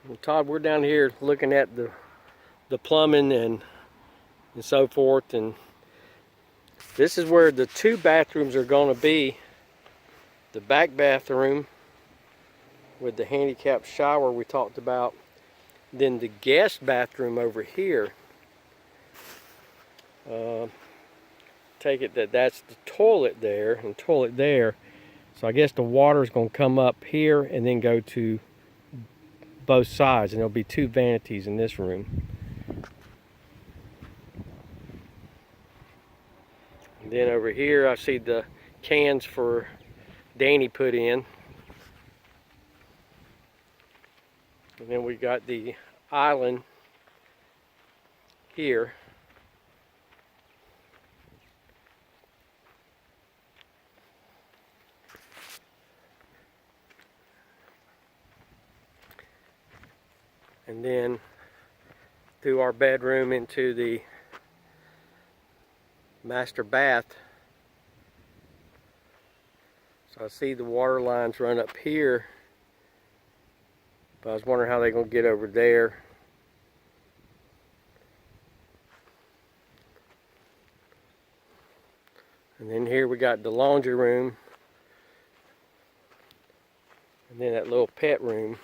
Well, Todd, we're down here looking at the plumbing and so forth, and this is where the two bathrooms are going to be. The back bathroom with the handicap shower we talked about, then the guest bathroom over here. Take it that that's the toilet there and toilet there. So I guess the water is going to come up here and then go to both sides, and there'll be two vanities in this room. And then over here I see the cans for Danny put in. And then we got the island here. And then through our bedroom into the master bath. So I see the water lines run up here, but I was wondering how they're going to get over there. And then here we got the laundry room, and then that little pet room.